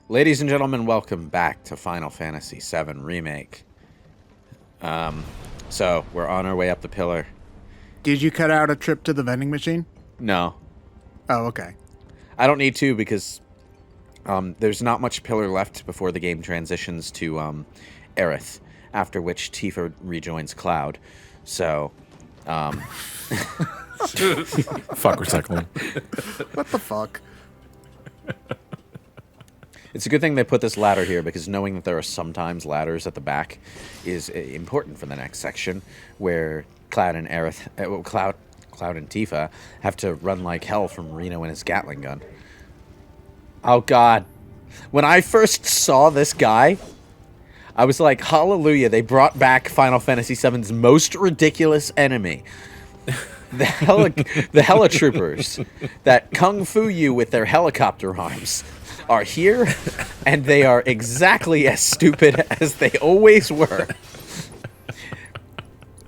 Ladies and gentlemen, welcome back to Final Fantasy VII Remake. So, we're on our way up the pillar. Did you cut out a trip to the vending machine? No. Oh, okay. I don't need to because there's not much pillar left before the game transitions to Aerith, after which Tifa rejoins Cloud. So, Fuck recycling. What the fuck? it's a good thing they put this ladder here because knowing that there are sometimes ladders at the back is important for the next section where Cloud and Aerith, Cloud and Tifa have to run like hell from Reno and his Gatling gun. Oh god. When I first saw this guy, I was like, hallelujah, they brought back Final Fantasy VII's most ridiculous enemy. The helitroopers that kung fu you with their helicopter arms are here, and they are exactly as stupid as they always were.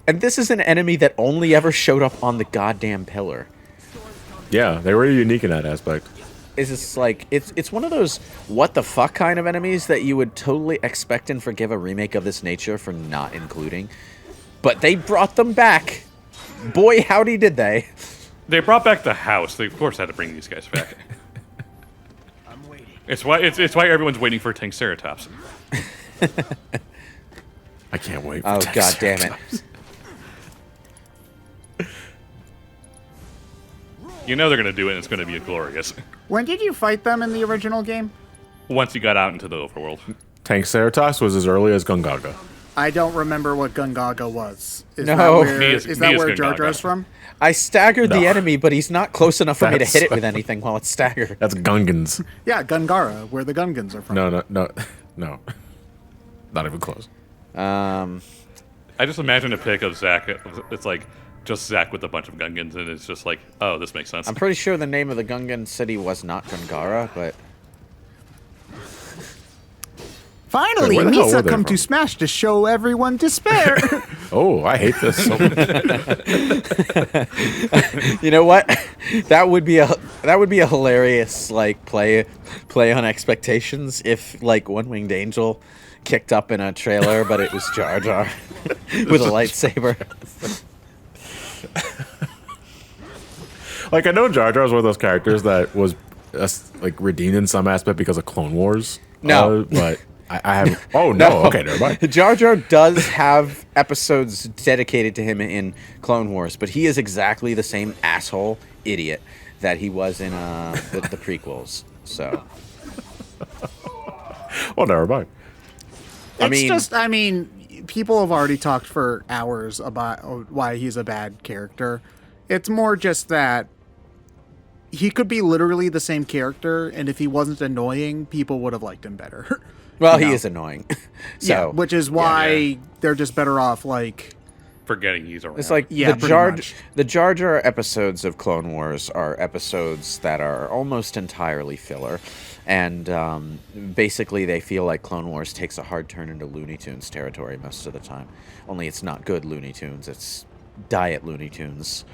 And this is an enemy that only ever showed up on the goddamn pillar. Yeah, they were unique in that aspect. Is this like it's one of those what the fuck kind of enemies that you would totally expect and forgive a remake of this nature for not including, but they brought them back. Boy, howdy did they! They brought back the house. They of course had to bring these guys back. I'm waiting. It's why everyone's waiting for Triceratops. I can't wait. Oh god damn it! You know they're gonna do it, and it's gonna be glorious. When did you fight them in the original game? Once you got out into the overworld. Tank Ceratos was as early as Gungaga. I don't remember what Gungaga was. Is No. that where, Me is where Jar Gungaga. Jar's from? I staggered the No. enemy, but he's not close enough for me to That's- hit it with anything while it's staggered. That's Gungans. Yeah, Gungara, where the Gungans are from. No. Not even close. I just imagine a pic of Zack. It's like just Zack with a bunch of Gungans, and it's just like, oh, this makes sense. I'm pretty sure the name of the Gungan city was not Gungara, but Finally, Where the hell were Misa they come from? to Smash to show everyone despair. Oh, I hate this so much. you know what? That would be a hilarious like play on expectations if like One Winged Angel kicked up in a trailer, but it was Jar Jar with a lightsaber. Like, I know Jar Jar is one of those characters that was like redeemed in some aspect because of Clone Wars. No. But I have. Oh no. Okay, never mind. Jar Jar does have episodes dedicated to him in Clone Wars, but he is exactly the same asshole idiot that he was in the prequels. So, Well, never mind. I mean, people have already talked for hours about why he's a bad character. It's more just that he could be literally the same character, and if he wasn't annoying, people would have liked him better. well, You he know? is annoying. So, Yeah, which is why Yeah. they're just better off, like... Forgetting he's around. it's like Yeah, pretty much. the Jar Jar episodes of Clone Wars are episodes that are almost entirely filler, and basically they feel like Clone Wars takes a hard turn into Looney Tunes territory most of the time. Only it's not good Looney Tunes; it's diet Looney Tunes.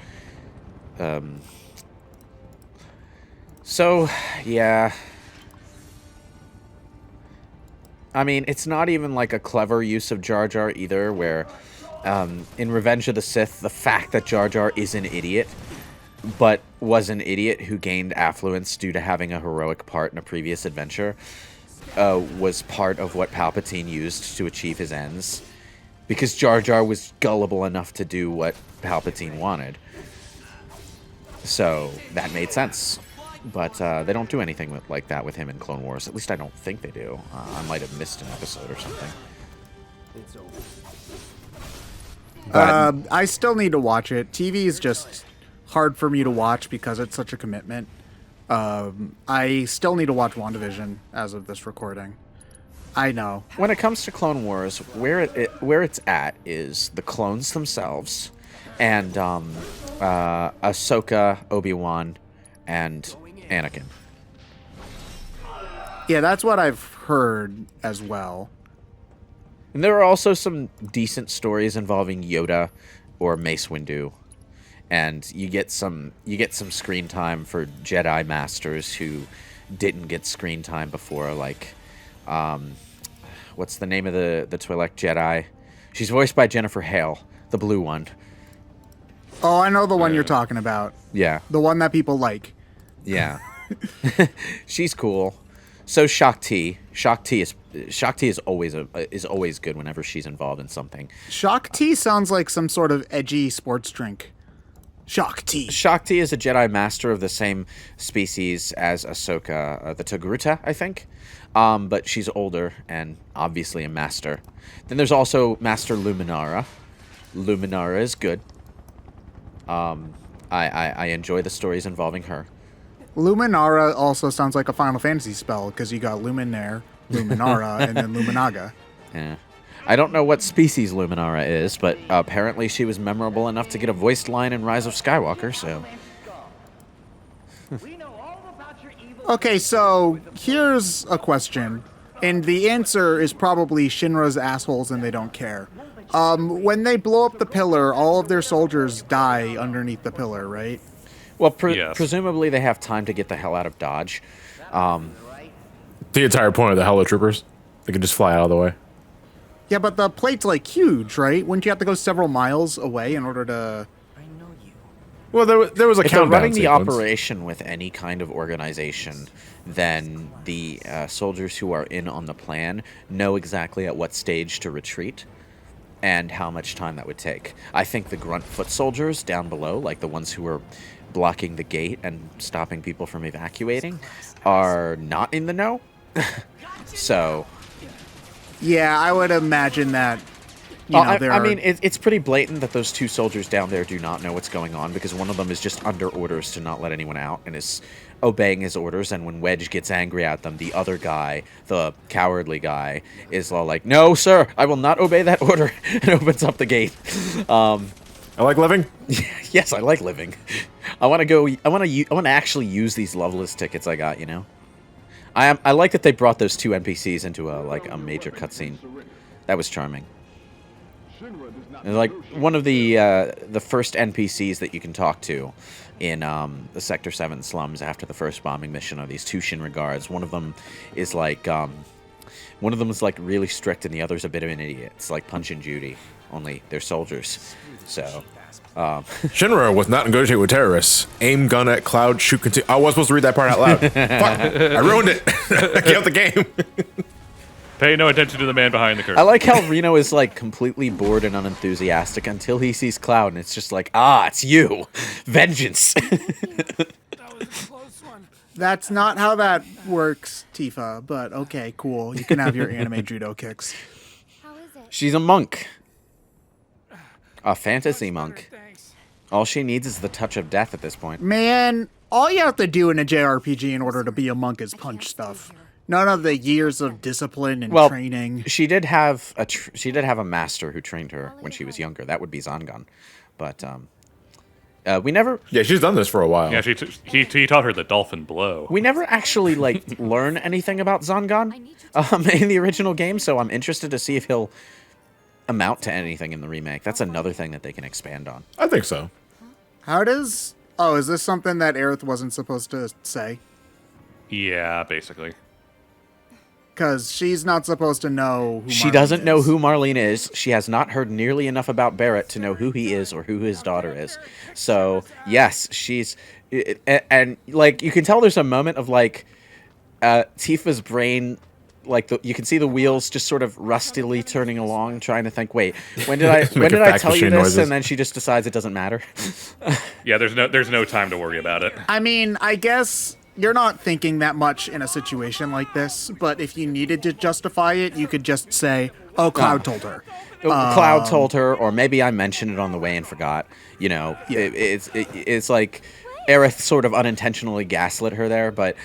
So, yeah. I mean, it's not even like a clever use of Jar Jar either, where in Revenge of the Sith, the fact that Jar Jar is an idiot, but was an idiot who gained affluence due to having a heroic part in a previous adventure, was part of what Palpatine used to achieve his ends. Because Jar Jar was gullible enough to do what Palpatine wanted. So, that made sense. But they don't do anything like that with him in Clone Wars. At least I don't think they do. I might have missed an episode or something. I still need to watch it. TV is just hard for me to watch because it's such a commitment. I still need to watch WandaVision as of this recording. I know. When it comes to Clone Wars, where it's at is the clones themselves, and Ahsoka, Obi-Wan, and Anakin. Yeah, that's what I've heard as well. And there are also some decent stories involving Yoda or Mace Windu. And you get some screen time for Jedi Masters who didn't get screen time before, like, what's the name of the Twi'lek Jedi? She's voiced by Jennifer Hale, the blue one. Oh, I know the one you're talking about. Yeah. The one that people like. Yeah. She's cool. So Shakti is always good whenever she's involved in something. Shakti sounds like some sort of edgy sports drink. Shakti is a Jedi Master of the same species as Ahsoka, the Togruta, I think. But she's older and obviously a master. Then there's also Master Luminara. Luminara is good. I enjoy the stories involving her. Luminara also sounds like a Final Fantasy spell, because you got Luminaire, Luminara, and then Luminaga. Yeah. I don't know what species Luminara is, but apparently she was memorable enough to get a voiced line in Rise of Skywalker, so... Okay, so here's a question, and the answer is probably Shinra's assholes and they don't care. When they blow up the pillar, all of their soldiers die underneath the pillar, right? Well, Yes. presumably they have time to get the hell out of Dodge. The entire point of the Hello Troopers, they can just fly out of the way. Yeah, but the plate's, like, huge, right? Wouldn't you have to go several miles away in order to... Well, there was a If they're countdown running the sequence. operation with any kind of organization, then the soldiers who are in on the plan know exactly at what stage to retreat and how much time that would take. I think the grunt foot soldiers down below, like the ones who are blocking the gate and stopping people from evacuating, are not in the know. So... Yeah, I would imagine that, you know, there I are... mean, it's pretty blatant that those two soldiers down there do not know what's going on, because one of them is just under orders to not let anyone out and is obeying his orders, and when Wedge gets angry at them, the other guy, the cowardly guy, is all like, "No, sir, I will not obey that order," and opens up the gate. I like living. Yes, I like living. I want to actually use these Loveless tickets I got, you know? I like that they brought those two NPCs into a major cutscene. That was charming. And like one of the first NPCs that you can talk to in the Sector 7 slums after the first bombing mission are these two Shinra guards. One of them is like really strict, and the other's a bit of an idiot. It's like Punch and Judy, only they're soldiers. So. Shinra was not negotiating with terrorists. Aim gun at Cloud, shoot continue. I was supposed to read that part out loud. Fuck, I ruined it. Get out the game. Pay no attention to the man behind the curtain. I like how Reno is like completely bored and unenthusiastic until he sees Cloud, and it's just like, it's you, vengeance. That's not how that works, Tifa, but okay, cool. You can have your anime judo kicks. She's a monk. A fantasy monk. All she needs is the touch of death at this point. Man, all you have to do in a JRPG in order to be a monk is punch stuff. None of the years of discipline and training. She did have a master who trained her when she was younger. That would be Zangan. But we never... Yeah, she's done this for a while. Yeah, he taught her the dolphin blow. We never actually, like, learn anything about Zangan in the original game, so I'm interested to see if he'll amount to anything in the remake. That's another thing that they can expand on. I think so. How does... Oh, is this something that Aerith wasn't supposed to say? Yeah, basically. Because she's not supposed to know who She doesn't know who Marlene is. She has not heard nearly enough about Barrett to know who he is or who his daughter is. So, yes, she's... And, like, you can tell there's a moment of, like, Tifa's brain... Like, you can see the wheels just sort of rustily turning along, trying to think, wait, when did I tell you this? Noises. And then she just decides it doesn't matter. Yeah, there's no time to worry about it. I mean, I guess you're not thinking that much in a situation like this, but if you needed to justify it, you could just say, oh, Cloud told her. Cloud told her, or maybe I mentioned it on the way and forgot. You know, it's like Aerith sort of unintentionally gaslit her there, but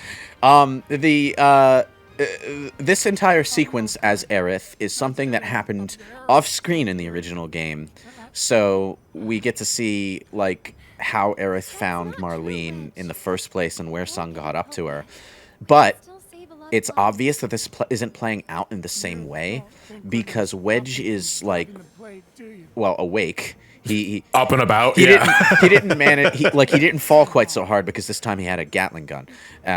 this entire sequence as Aerith is something that happened off-screen in the original game, so we get to see, like, how Aerith found Marlene in the first place and where Tseng got up to her. But it's obvious that this isn't playing out in the same way, because Wedge is, like, well, awake. He Up and about. he Yeah. didn't manage. He didn't fall quite so hard because this time he had a Gatling gun.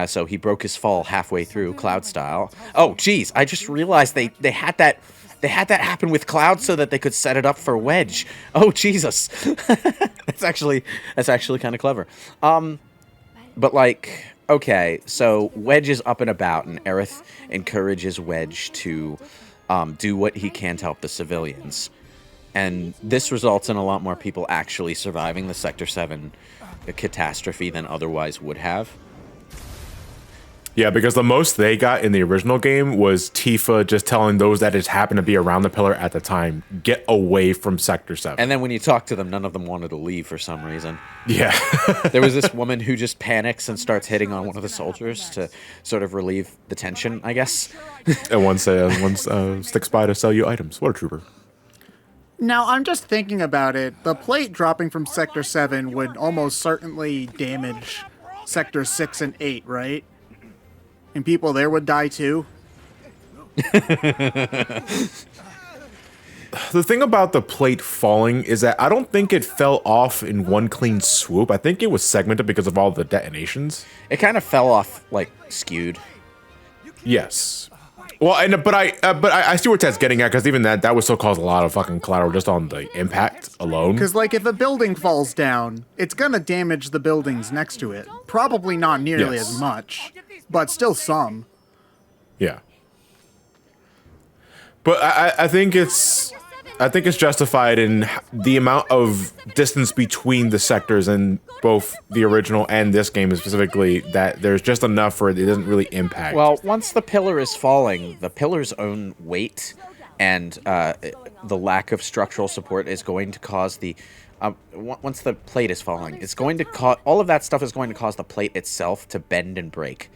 So he broke his fall halfway through, Cloud style. Oh, geez! I just realized they had that. They had that happen with Cloud so that they could set it up for Wedge. Oh, Jesus! That's actually kind of clever. But like, okay, so Wedge is up and about, and Aerith encourages Wedge to do what he can to help the civilians. And this results in a lot more people actually surviving the Sector 7 catastrophe than otherwise would have. Yeah, because the most they got in the original game was Tifa just telling those that just happened to be around the pillar at the time, get away from Sector 7. And then when you talk to them, none of them wanted to leave for some reason. Yeah. There was this woman who just panics and starts hitting on one of the soldiers to sort of relieve the tension, I guess. And one sticks by to sell you items. What a trooper. Now, I'm just thinking about it. The plate dropping from Sector 7 would almost certainly damage Sector 6 and 8, right? And people there would die too. The thing about the plate falling is that I don't think it fell off in one clean swoop. I think it was segmented because of all the detonations. It kind of fell off, like, skewed. Yes. Well, but I see what Ted's getting at, because even that would still cause a lot of fucking collateral just on the impact alone. Because, like, if a building falls down, it's gonna damage the buildings next to it. Probably not nearly as much, but still some. Yeah. But I think it's justified in the amount of distance between the sectors in both the original and this game specifically, that there's just enough where it doesn't really impact. Well, once the pillar is falling, the pillar's own weight and the lack of structural support is going to cause the... once the plate is falling, it's going to cause... All of that stuff is going to cause the plate itself to bend and break.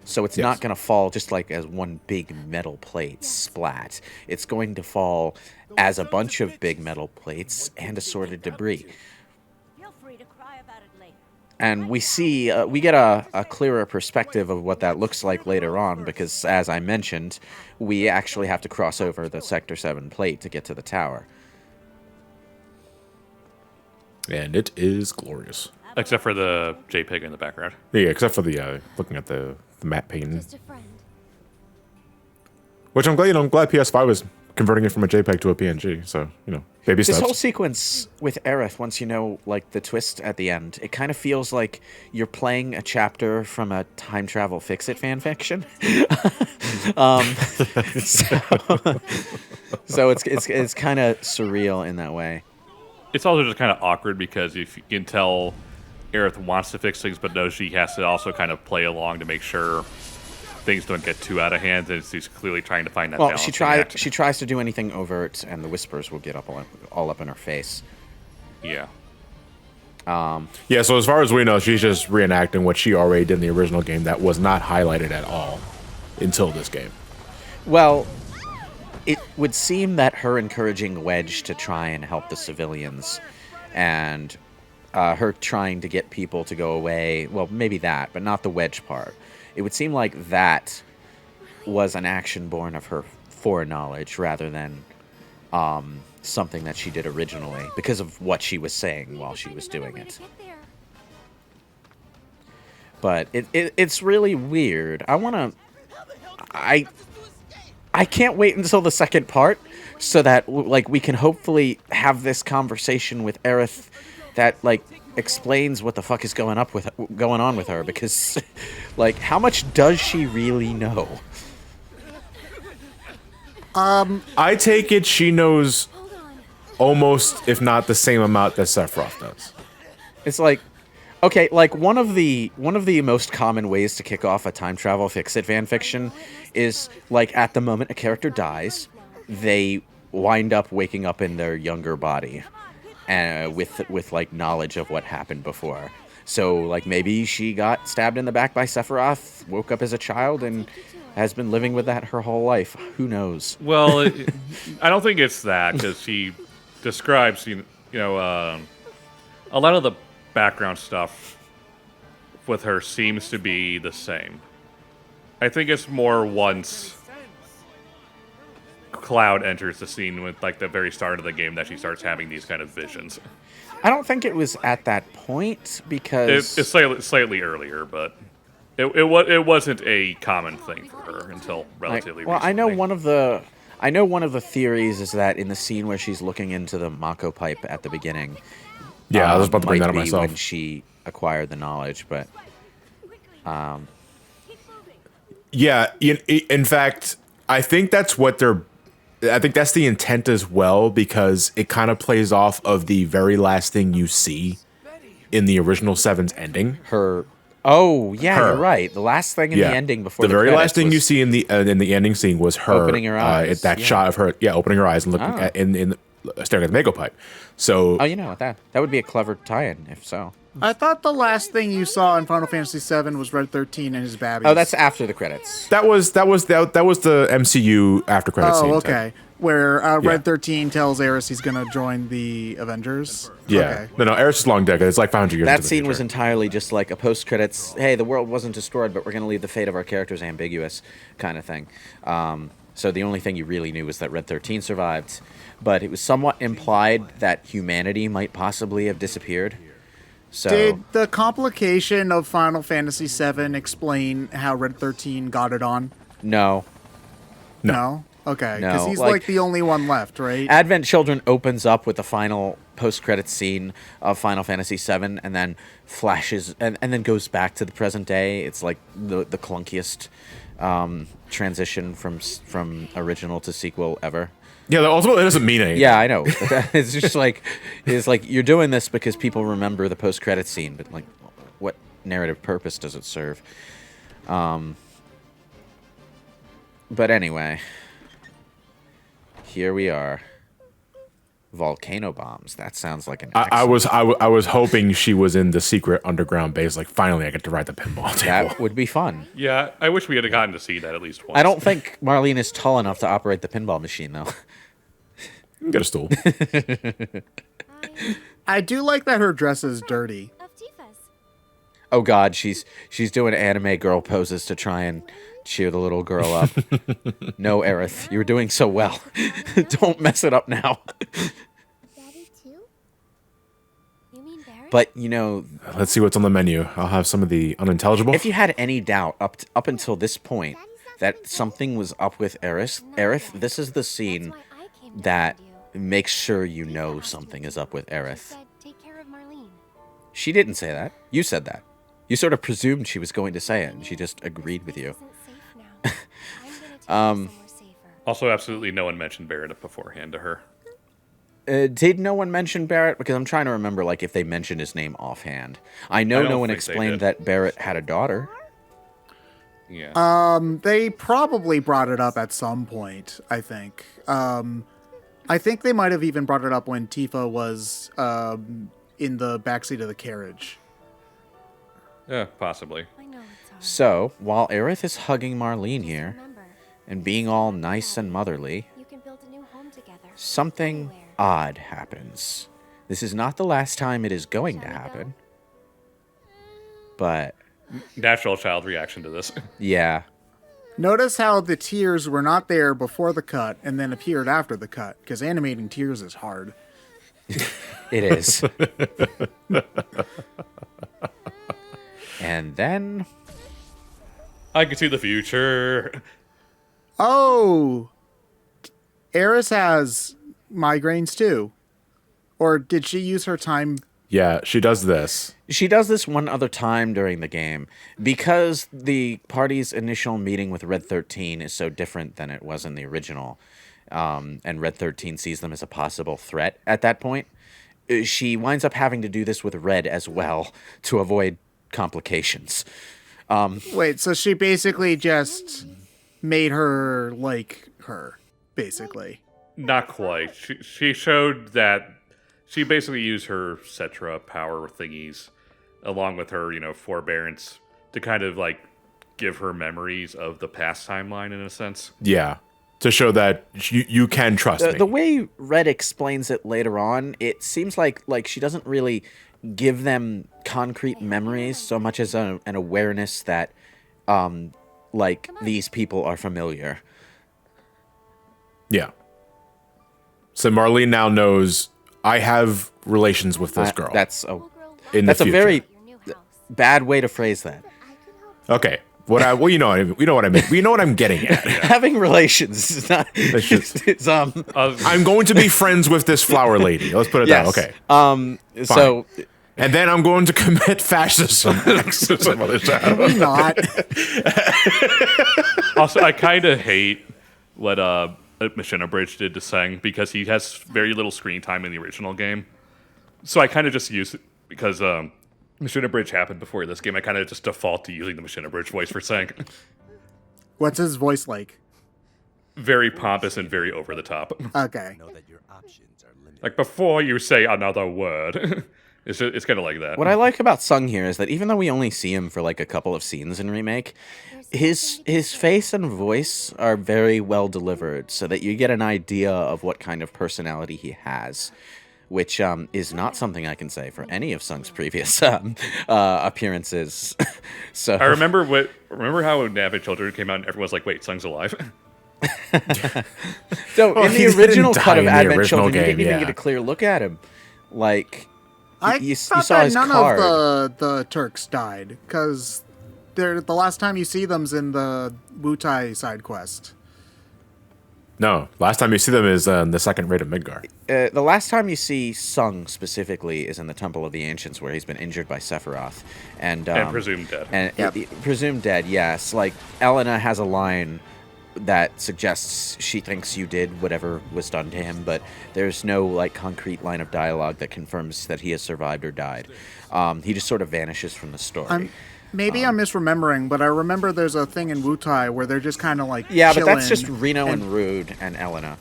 So it's not going to fall just like as one big metal plate splat. It's going to fall as a bunch of big metal plates and assorted debris. And we see, we get a clearer perspective of what that looks like later on, because as I mentioned, we actually have to cross over the Sector 7 plate to get to the tower. And it is glorious. Except for the JPEG in the background. Yeah, except for the looking at the map painting. Which I'm glad PS5 was converting it from a JPEG to a PNG. So, baby steps. This whole sequence with Aerith, once you know, like, the twist at the end, it kind of feels like you're playing a chapter from a time travel fix-it fanfiction. So it's kind of surreal in that way. It's also just kind of awkward because if you can tell Aerith wants to fix things, but knows she has to also kind of play along to make sure things don't get too out of hand, and she's clearly trying to find that balance. She tries to do anything overt, and the whispers will get all up in her face. Yeah. Yeah, so as far as we know, she's just reenacting what she already did in the original game that was not highlighted at all until this game. Well, it would seem that her encouraging Wedge to try and help the civilians, and her trying to get people to go away, well, maybe that, but not the Wedge part. It would seem like that was an action born of her foreknowledge rather than something that she did originally because of what she was saying while she was doing it. But it's really weird. I can't wait until the second part so that, like, we can hopefully have this conversation with Aerith that, like, explains what the fuck is going on with her, because, like, how much does she really know? I take it she knows almost, if not the same amount that Sephiroth does. It's like, okay, like, one of the most common ways to kick off a time travel fix-it fanfiction is, like, at the moment a character dies, they wind up waking up in their younger body. With like knowledge of what happened before. So, like, maybe she got stabbed in the back by Sephiroth, woke up as a child, and has been living with that her whole life. Who knows? Well, I don't think it's that, because she describes, a lot of the background stuff with her seems to be the same. I think it's more once Cloud enters the scene with like the very start of the game that she starts having these kind of visions. I don't think it was at that point because It's slightly earlier, but it wasn't a common thing for her until relatively recently. I know one of the theories is that in the scene where she's looking into the Mako pipe at the beginning, Yeah, I was about to bring that up might be myself. when she acquired the knowledge, but Yeah, in fact, I think that's the intent as well, because it kind of plays off of the very last thing you see in the original 7's ending. you're right. The last thing in the ending before the very last credits thing was you see in the ending scene was her opening her eyes. That shot of her, opening her eyes and looking at staring at the Mako pipe. So, Oh, you know what? That would be a clever tie-in, if so. I thought the last thing you saw in Final Fantasy VII was Red 13 and his babbies. Oh, that's after the credits. that was the MCU after credits scene. Oh, okay. Where Red 13 tells Aerith he's going to join the Avengers. Yeah. Okay. No, Aerith is long dead. It's like 500 years. That into the scene was future. entirely just like a post-credits, hey, the world wasn't destroyed, but we're going to leave the fate of our characters ambiguous kind of thing. So the only thing you really knew was that Red 13 survived, but it was somewhat implied that humanity might possibly have disappeared. So Did the complication of Final Fantasy VII explain how Red 13 got it on? no. No? Okay. Because No, he's like- like the only one left, right? Advent Children opens up with the final post-credits scene of Final Fantasy VII, and then flashes and then goes back to the present day. It's like the clunkiest transition from original to sequel ever. Yeah, ultimately it doesn't mean anything. Yeah, I know. But it's just like you're doing this because people remember the post-credits scene, but like, what narrative purpose does it serve? But anyway, here we are. Volcano bombs. That sounds like an. I was hoping she was in the secret underground base. Like, finally, I get to ride the pinball table. That would be fun. Yeah, I wish we had gotten to see that at least once. I don't think Marlene is tall enough to operate the pinball machine, though. You can get a stool. I do like that her dress is dirty. Of Tifa's. Oh God, she's doing anime girl poses to try and cheer the little girl up. No, Aerith, you were doing so well. Don't mess it up now. Daddy too? You mean Barrett? But you know, Let's see what's on the menu. I'll have some of the unintelligible. if you had any doubt up until this point that something was up with Aerith, this is the scene That's why I came to that find you. makes sure you know something is up with Aerith. Said, take care of Marlene. She didn't say that. You said that. You sort of presumed she was going to say it, and she just agreed with you. Isn't safe now. I'm gonna take you somewhere safer. Also, absolutely no one mentioned Barrett beforehand to her. Did no one mention Barrett? Because I'm trying to remember, like, if they mentioned his name offhand. I know I don't no one think they explained did. that Barrett had a daughter. Yeah. They probably brought it up at some point, I think. I think they might have even brought it up when Tifa was in the backseat of the carriage. Yeah, possibly. I know it's hard. So, while Aerith is hugging Marlene here Remember, and being all nice and motherly, you can build a new home together. something Anywhere. odd happens. This is not the last time it is going to happen. But, Natural child reaction to this. yeah. Notice how the tears were not there before the cut and then appeared after the cut, because animating tears is hard. It is. And then I can see the future. Oh! Eris has migraines too. Or did she use her time? Yeah, she does this. she does this one other time during the game because the party's initial meeting with Red 13 is so different than it was in the original. And Red 13 sees them as a possible threat at that point. She winds up having to do this with Red as well to avoid complications. Wait, so she basically just made her like her, basically. Not quite. She showed that she basically used her cetra power thingies along with her, forbearance to kind of like give her memories of the past timeline in a sense. Yeah, to show that you can trust me. The way Red explains it later on, it seems like she doesn't really give them concrete memories so much as an awareness that these people are familiar. Yeah. So Marlene now knows I have relations with this girl. That's in that's the a future. very bad way to phrase that. Okay. Well, you know what I mean. You know what I'm getting at. Having relations is not. I'm going to be friends with this flower lady. Let's put it yes. that. Okay. So. And then I'm going to commit fascism next to some other child. Maybe not. Also, I kind of hate what Machina Bridge did to Tseng because he has very little screen time in the original game. So I kind of just use it because Machina Bridge happened before this game. I kind of just default to using the Machina Bridge voice for Tseng. What's his voice like? Very pompous and very over the top. Okay. Like before you say another word. It's kind of like that. What I like about Tseng here is that even though we only see him for like a couple of scenes in Remake, his face and voice are very well delivered so that you get an idea of what kind of personality he has, which is not something I can say for any of Tseng's previous appearances. So I remember how Navid Children came out and everyone was like, wait, Tseng's alive? So in the original cut of Advent Children, you didn't even yeah. get a clear look at him. Like, you thought saw that his none card. of the Turks died, because the last time you see them's in the Wutai side quest. No, last time you see them is the second raid of Midgar. The last time you see Tseng specifically is in the Temple of the Ancients, where he's been injured by Sephiroth. And presumed dead. And presumed dead, yes. Like, Elena has a line that suggests she thinks you did whatever was done to him, but there's no like concrete line of dialogue that confirms that he has survived or died. He just sort of vanishes from the story. Maybe I'm misremembering, but I remember there's a thing in Wutai where they're just kind of like but chilling that's just Reno and Rude and Elena.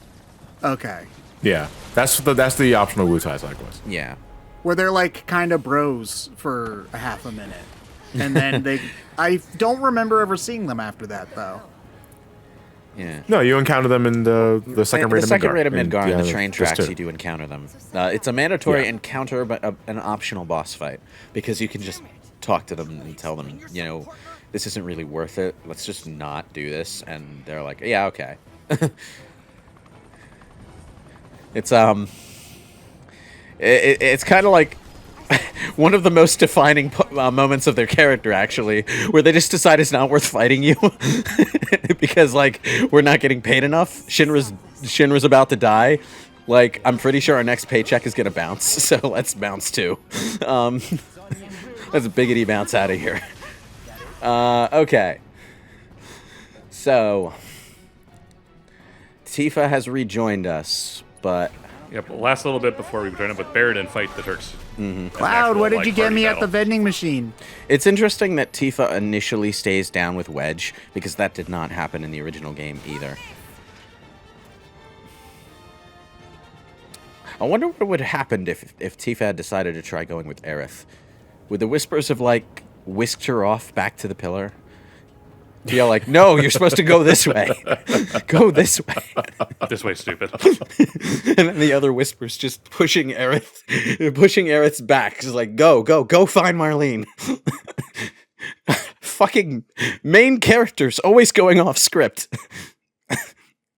Okay. Yeah, that's the optional Wutai side quest. Yeah. Where they're like kind of bros for a half a minute. And then I don't remember ever seeing them after that, though. Yeah. No, you encounter them in the second raid of Midgar. The second raid of Midgar And, and the yeah, train just tracks, two. you do encounter them. It's a mandatory Yeah. encounter, but an optional boss fight. Because you can just talk to them and tell them, this isn't really worth it. Let's just not do this. And they're like, yeah, okay. It's it's kind of like one of the most defining moments of their character, actually, where they just decide it's not worth fighting you because, like, we're not getting paid enough. Shinra's about to die. Like, I'm pretty sure our next paycheck is gonna bounce, so let's bounce too. Let's biggity bounce out of here. Okay. So, Tifa has rejoined us, but... Yep, last little bit before we join up with Barrett and fight the Turks. Mm-hmm. Cloud, what did you get me at the vending machine? It's interesting that Tifa initially stays down with Wedge, because that did not happen in the original game either. I wonder what would have happened if Tifa had decided to try going with Aerith. Would the Whispers have, like, whisked her off back to the pillar? To yell like, no, you're supposed to go this way. Go this way. This way, stupid. And then the other Whispers just pushing Aerith's back. She's like, go find Marlene. Fucking main characters always going off script.